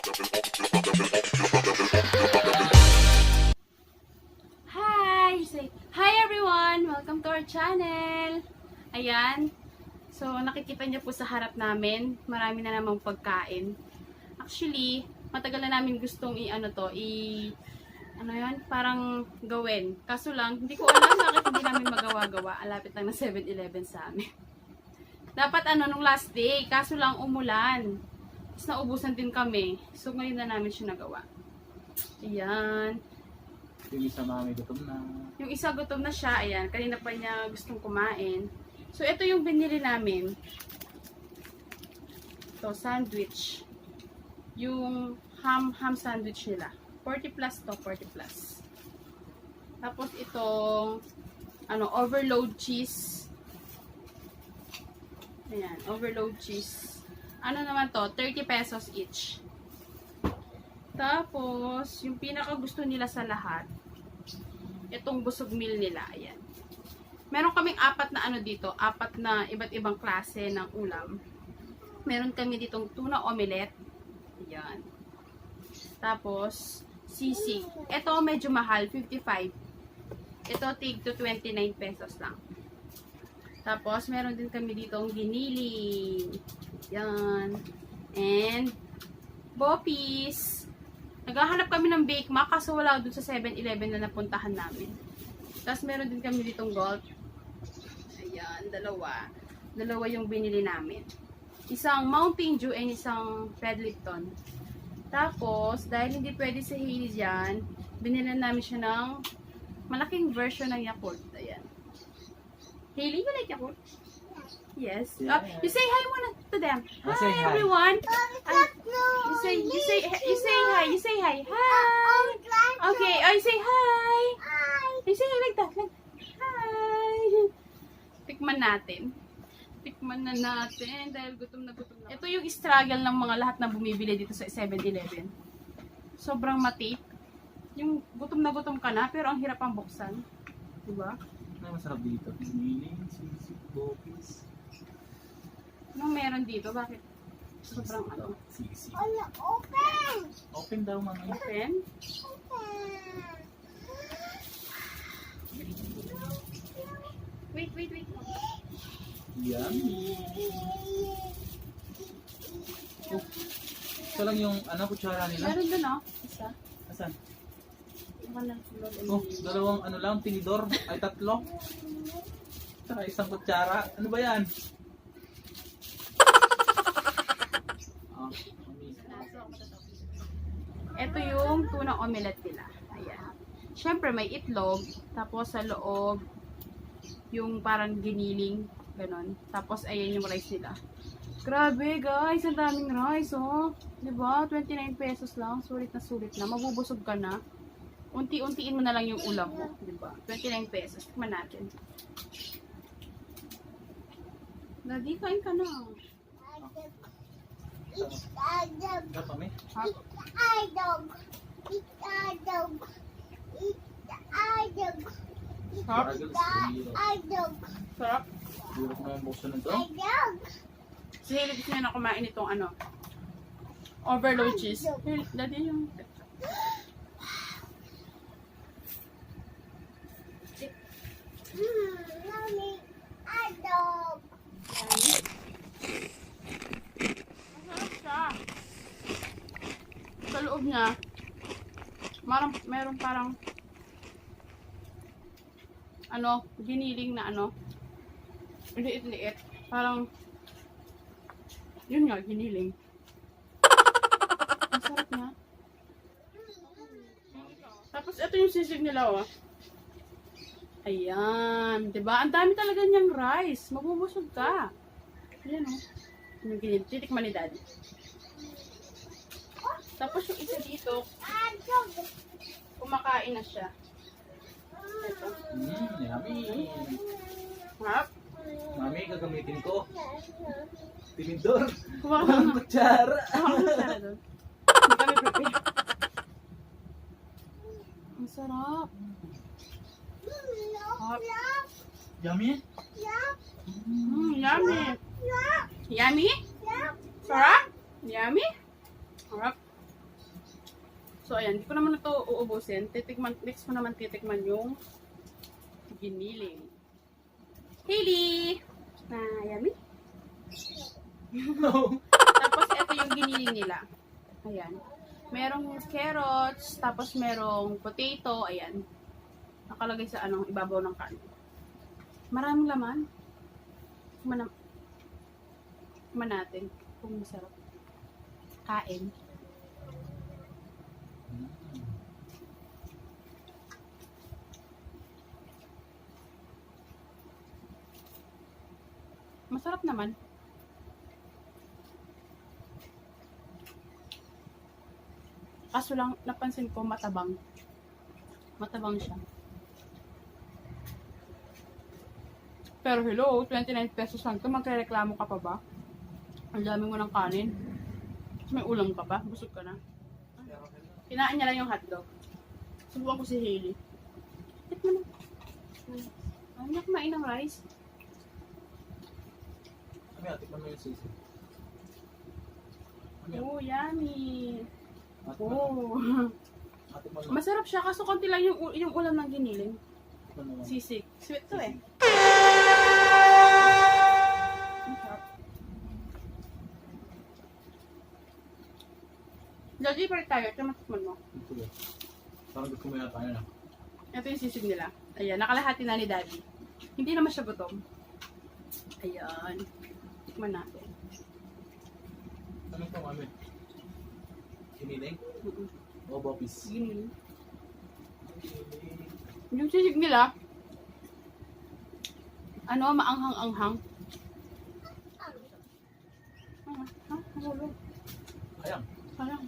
Hi everyone! Welcome to our channel! Ayan. So, nakikita niyo po sa harap namin, marami na namang pagkain. Actually, matagal na namin gustong parang gawin. Kaso lang, hindi ko alam bakit hindi namin magawa-gawa. Alapit lang na 7-Eleven sa amin. Dapat nung last day, kaso lang umulan. Tapos naubusan din kami. So, ngayon na namin siya nagawa. Ayan. Yung isa mami gutom na. Yung isa gutom na siya, ayan. Kanina pa niya gustong kumain. So, ito yung binili namin. Ito, sandwich. Yung ham sandwich nila. 40 plus to, 40 plus. Tapos itong, overload cheese. Ayan, overload cheese. Ano naman to? 30 pesos each. Tapos, yung pinaka gusto nila sa lahat, itong busog meal nila, ayan. Meron kaming apat na apat na iba't ibang klase ng ulam. Meron kami ditong tuna omelette, ayan. Tapos, sisig. Ito medyo mahal, 55. Ito tig to 29 pesos lang. Tapos, meron din kami ditong giniling, ayan. And, boppies. Naghahanap kami ng Bake Mac kaso wala doon sa 7-Eleven na napuntahan namin. Tapos meron din kami ditong gold. Ayan, dalawa. Dalawa yung binili namin. Isang Mountain Dew and isang Red Lipton. Tapos, dahil hindi pwede sa Hailey dyan, binili namin siya ng malaking version ng Yakult. Ayan. Hailey, you like Yakult? Yes. You say hi muna to them. Hi, everyone. You say hi. You say hi. Hi. Okay. Oh, you say hi. You say hi like that. Hi. Tikman natin. Tikman na natin dahil gutom na gutom na. Ito yung struggle ng mga lahat na bumibili dito sa 7-Eleven. Sobrang matip. Yung gutom na gutom ka na pero ang hirap ang buksan. Diba? Ano masarap dito? Giniling, sisig, boppies. Anong meron dito? Bakit? Sobrang Sisig. Open! Open daw, mami. Open? Wait. Yummy. Oh, ito lang yung kutsara nila. Meron doon, isa. Asan? Oh, dalawang tinidor. Ay, tatlo. Saka isang kutsara. Ano ba yan? Ito yung tuna omelette nila. Ayan. Siyempre may itlog. Tapos sa loob, yung parang giniling. Ganon. Tapos ayan yung rice nila. Grabe guys, ang daming rice Diba? 29 pesos lang. Sulit na. Mabubusog ka na. Unti-untiin mo na lang yung ulam mo. Diba? 29 pesos. Tikman natin. Daddy, kain ka na. Sarap, mami. Sarap. Durok na yung buksan nito. Si Haley gusto niya na kumain itong overload cheese. Daddy yung... Mommy, adob. Masarap siya. Sa loob niya, meron parang giniling na liit-liit. Parang yun nga, giniling. Ang sarap niya. Tapos ito yung sisig nila Ayan, 'di ba? Ang dami talaga niyang rice. Mabubusog ka. Ayan Yung giniling. Titikman ni Daddy. Tapos yung isa dito, kumakain na siya. Ito. Yummy. Harap. Mami, gagamitin ko. Tinidor. Kumakain na. Kutsara. Kumakain na doon. Hindi kami prepare. Ang sarap. Yummy? Yummy. Yummy? Sarap? Yummy? Sarap. So, ayan. Hindi ko naman ito uubusin. Next ko naman titikman yung giniling. Hailey! Yummy? Tapos, ito yung giniling nila. Ayan. Merong carrots, tapos merong potato, ayan. Nakalagay sa ibabaw ng kanin. Maraming laman. Tikman natin kung masarap. Kain. Masarap naman. Kaso lang, napansin ko matabang. Matabang siya. Pero hello, 29 pesos lang ito. Magre-reklamo ka pa ba? Ang dami mo ng kanin. Tapos may ulam ka pa. Busog ka na. Kinain niya lang yung hotdog. Subukan ko si Hailey. Tikman na. Ayaw niya kumain ng rice. Tikman mo yung sisi. Oh, yummy. Tikman Oh. mo. Masarap siya kaso konti lang yung ulam ng giniling. Tikman mo. Sisig. Sweet to eh. Ang sarap. Daddy, palit tayo. Ito matikman mo. Ito. Parang gusto mo yata yun ah. Ito yung sisig nila. Ayan, nakalahati na ni Daddy. Hindi naman siya gutom. Ayan. Tikman natin. Ano ito mami? Kiniling? O bopis? Giniling. Yung sisig nila, maanghang-anghang. Nahulog. Ayang. Sayang.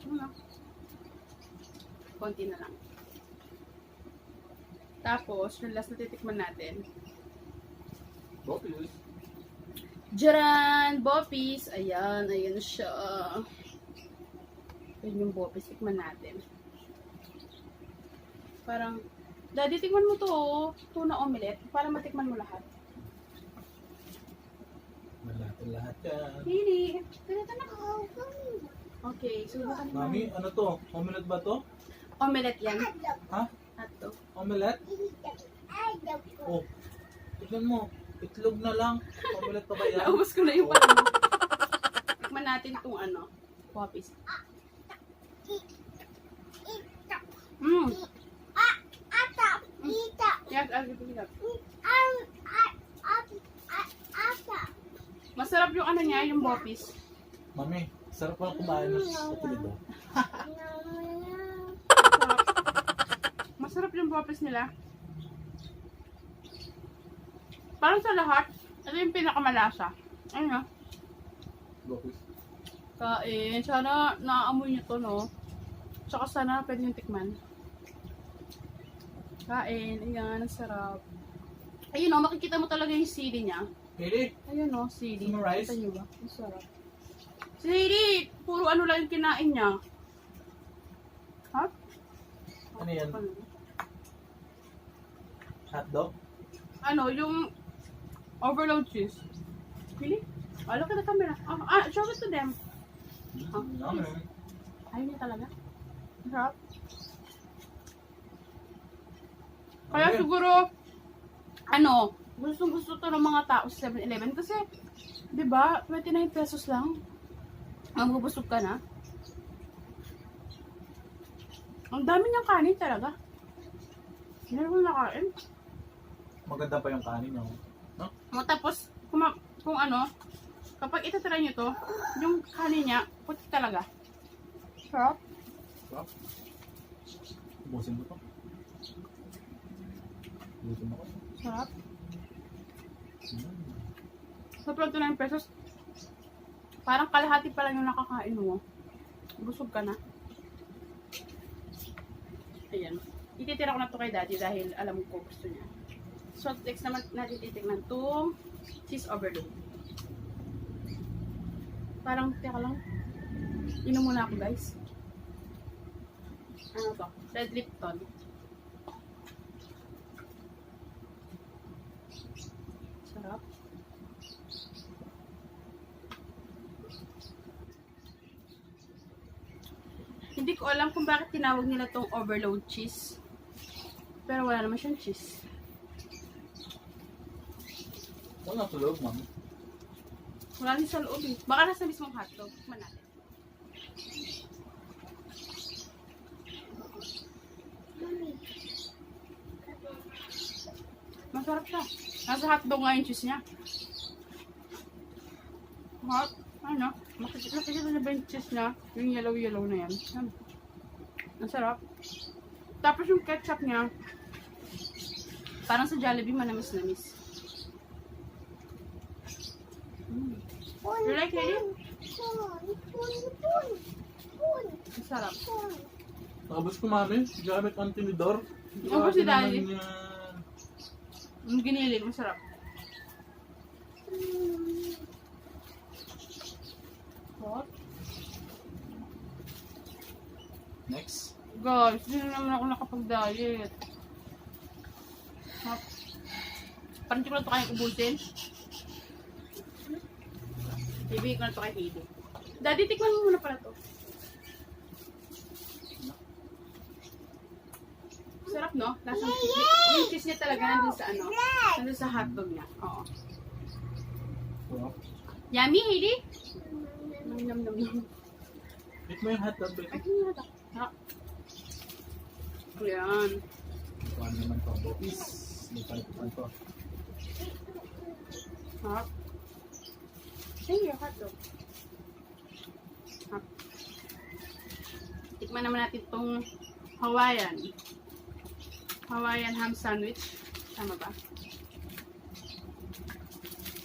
Ano na? Konti na lang. Tapos, yung last na titikman natin. Bopis. Jaran! Bopis! Ayan, ayan siya. Ayan yung bopis. Tikman natin. Parang, Daddy, tikman mo to, oh. Tuna omelette. Para matikman mo lahat. Lahat yan. Hindi. Ganito na. Okay, subukan mo. Mami, ano to? Omelette ba to? Omelette yan. Ha? Ato. Omelette? Oh. Tignan mo. Itlog na lang. Omelette pa ba yan? Naubos ko na yung pala mo. Tikman natin itong popis. Yes, I'll give it up. Masarap yung niya, yung bopis. Mami, sarap pala kumain ng kapulid. Masarap yung bopis nila. Parang sa lahat, ito yung pinakamalasa. Ayun na. Bopis. Kain. Sana naaamoy nyo to, no? Tsaka sana pwede yung tikman. Kain. Ayan, ang sarap. Ayun, no, makikita mo talaga yung sili niya. Hailey, Ayun, no, sili. Summarize. Kita nyo ba? Ang sarap. Si Hailey, puro lang yung kinain niya. Ha? Ano yan? Hotdog? Yung overload cheese. Really? Oh, look at the camera. Show it to them. Yummy. Ayaw niya talaga. Sarap. Kaya Okay. siguro, gustong-gusto to ng mga tao sa 7-Eleven. Kasi, di ba, 29 pesos lang. Mabubusog ka na. Ang dami niyang kanin talaga. Hindi ko nakain. Maganda pa yung kanin niyo. No? Tapos, kapag itatry nyo to, yung kanin niya, puti talaga. Sarap. Sarap. Ubusin mo to. Ubusin mo ko. Sarap. Sa 29 pesos, parang kalahati pa lang yung nakakain mo. Busog ka na. Ayan. Ititira ko na to kay Daddy dahil alam ko gusto niya. So, next naman natin titignan itong cheese overload. Parang, teka lang. Inom muna ako, guys. Ano to? Red Lipton. Sarap. Hindi ko alam kung bakit tinawag nila tong overload cheese. Pero wala naman siyang cheese. Wala sa loob, ma'am. Wala din sa loob eh. Baka nasa mismong hotdog. Tikman natin. Masarap siya. Nasa hotdog nga yung cheese niya. Hot. Ano? Makikita na ba yung cheese niya? Yung yellow-yellow na yan. Ang sarap. Tapos yung ketchup niya, parang sa Jollibee manamis-namis. You like it? Ang sarap. Nakabos ko, mami. Gamit ang tinidor. Nakabos si Daddy. Naman yan. Yung giniling, masarap. What? Next. Guys, hindi na naman ako nakapag-diet. Parang hindi ko na ito kayang ubusin. Ibigay ko na ito kay Heidi. Daddy, tikman mo muna pala ito. Sarap, no? Lasang cheese. Yung cheese niya talaga nandun sa ano? Nandun sa hotdog niya. Oo. Wow. Yummy, Heidi? Nam. Eat mo yung hotdog, baby. Ay, hindi na ito. Ha? Ayan. Ano naman to? Bopis. May palitan to. Ha? Sige, hotdog. Ha? Tikman naman natin itong Hawaiian ham sandwich. Tama ba?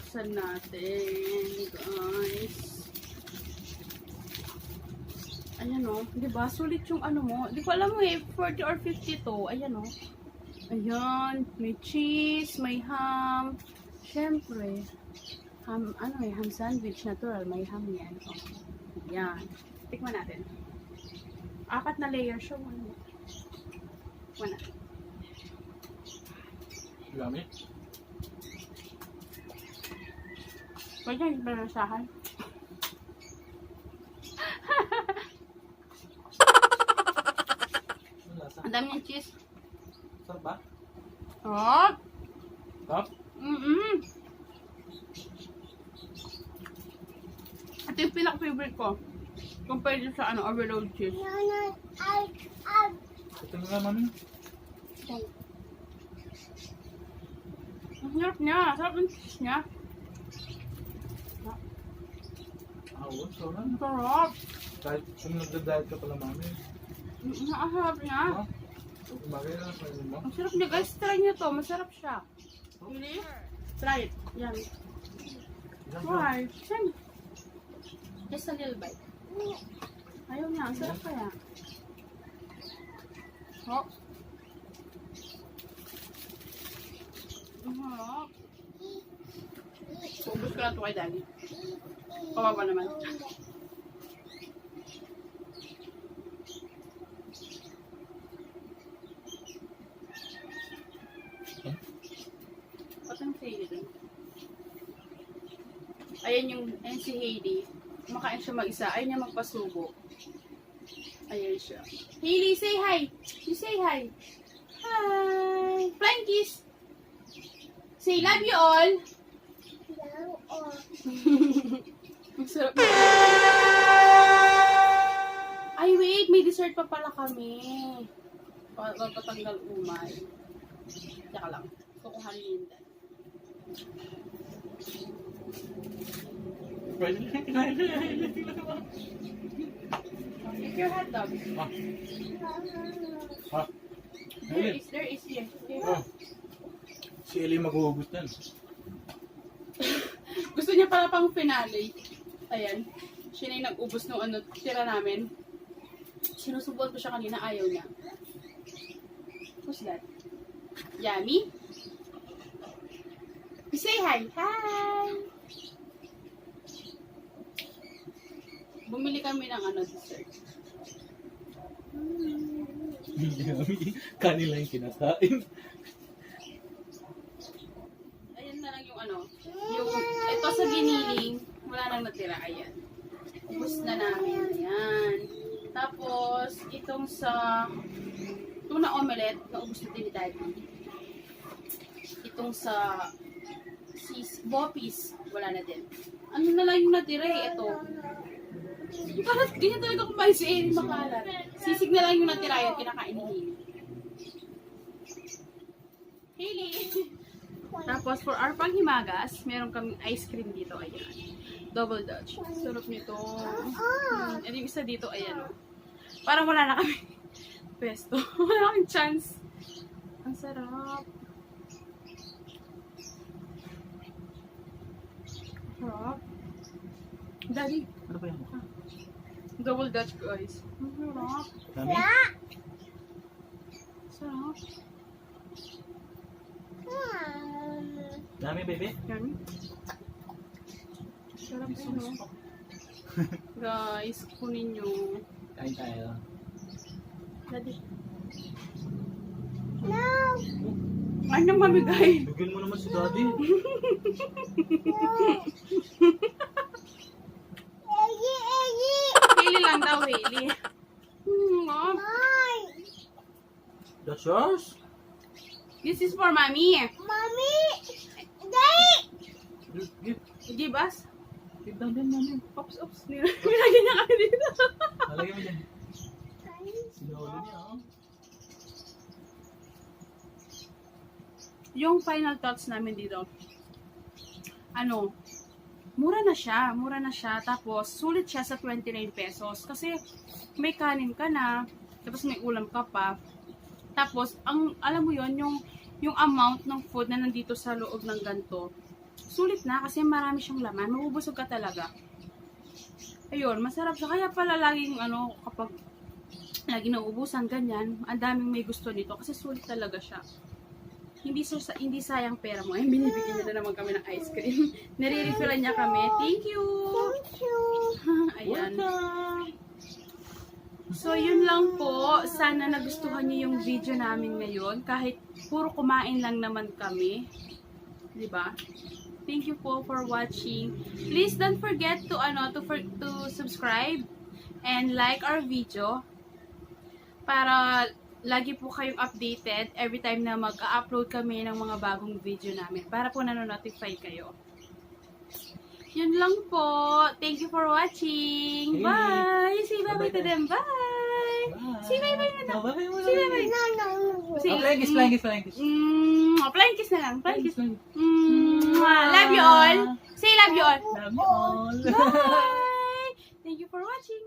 Saan natin, guys? Ayan o. Diba? Sulit yung ano mo. Di ko alam mo eh. 40 or 50 to. Ayan o. Ayan. May cheese. May ham. Siyempre. Ham, ano eh. Ham sandwich. Natural. May ham yan. O. Ayan. Tikman natin. 4 na layer siya. Tikman natin. Yummy. Pwede yung banasahan. Ano lasa? Ang dami ng cheese. Sarap ba? Oh! Sarap? Ito yung pinaka-favorite ko. Compared sa ano, overload cheese. Ito na nga, mami. Ang sarap niya. Sarap ng cheese niya. Oo, sarap. Ang sarap. Kahit kung nagda-diet ka pala, mami. Ang sarap niya. Ha? Bagay na sa inyo mo. Ang sarap niya. Guys, try niyo to. Masarap siya. Really? Try it. Yan. Why? Same. Just a little bite. Ayaw niya. Ang sarap kaya. Oh. Ang sarap. Ubus ko lang ito kay Daddy. Kawawa naman. Patang si Heidi. Ayan si Heidi. Kumakain siya mag-isa. Ayaw niya magpasubo. Ayan siya. Hailey, say hi! You say hi! Hi! Flying kiss! Say love you all! Ang sarap. Ay, wait! May dessert pa pala kami. Patanggal umay. Tsaka lang. Kukuhanin yun. Pwede lang kinain na yan. Take your hot dog. Ha? There is here. Oh. Si Eli maghuhugot yan. Gusto niya pala pang finale. Ayan. Siya na yung nag-ubos ng ano, tira namin. Sinusubuan ko siya kanina, ayaw niya. Who's that? Yummy? You say hi. Hi! Bumili kami ng ano, dessert. Kanila yung kinakain. Ayan na lang yung ano. Yung, ito sa giniling, wala nang natira. Ayan. Ubus na namin. Ayan. Tapos, Itong sa tuna omelette, naubos na din ni Daddy. Itong sa boppies, wala na din. Ano na lang yung natira eh, ito. Parang ganyan talaga kumain si Erin makalat. Sisig na lang yung natira yung kinakain ni Hailey. Tapos for our panghimagas, meron kaming ice cream dito, ayan. Double Dutch. Sarap nito. And yung isa dito, ayan o. Parang wala na kami pesto. Wala kaming chance. Ang sarap. Sarap. Daddy. Ano ba yan? Double Dutch, guys. Ang sarap. Dami? Sarap. Dami, baby? Yan. Sarap yun, no? Guys, kunin nyo. Kain tayo. Daddy. No. Ay, nang mamigay. Bigyan mo naman si daddy. Hailey lang daw, Hailey. Mom. That's yours? This is for mommy. Mommy. Daddy. Give. Give us. Give daddy, mommy. Oops. Nilagyan niya kami dito. Nalagyan mo dyan. Sinolo niya, oh. Yung final thoughts namin dito, ano, mura na siya, tapos sulit siya sa 29 pesos, kasi may kanin ka na, tapos may ulam ka pa, tapos, alam mo yon yung amount ng food na nandito sa loob ng ganito, sulit na, kasi marami siyang laman, mabubusog ka talaga. Ayun, masarap siya, kaya pala laging, kapag lagi nauubusan, ganyan, ang daming may gusto nito, kasi sulit talaga siya. Hindi sayang pera mo. Ay, binibigyan niya na naman kami ng ice cream. Nare-refillan niya kami. Thank you! Thank you. Ayan. So, yun lang po. Sana nagustuhan niyo yung video namin ngayon. Kahit puro kumain lang naman kami. Diba? Thank you po for watching. Please don't forget to subscribe and like our video para lagi po kayong updated every time na mag-upload kami ng mga bagong video namin para po nanonotify kayo. Yun lang po. Thank you for watching. Bye! Say bye-bye to them. Bye! Say bye-bye na. Bye-bye mo Say bye-bye. No. Say, Flying kiss. flying kiss na lang. Flying kiss. Love you all. Say love you all. Love you all. Bye! Thank you for watching.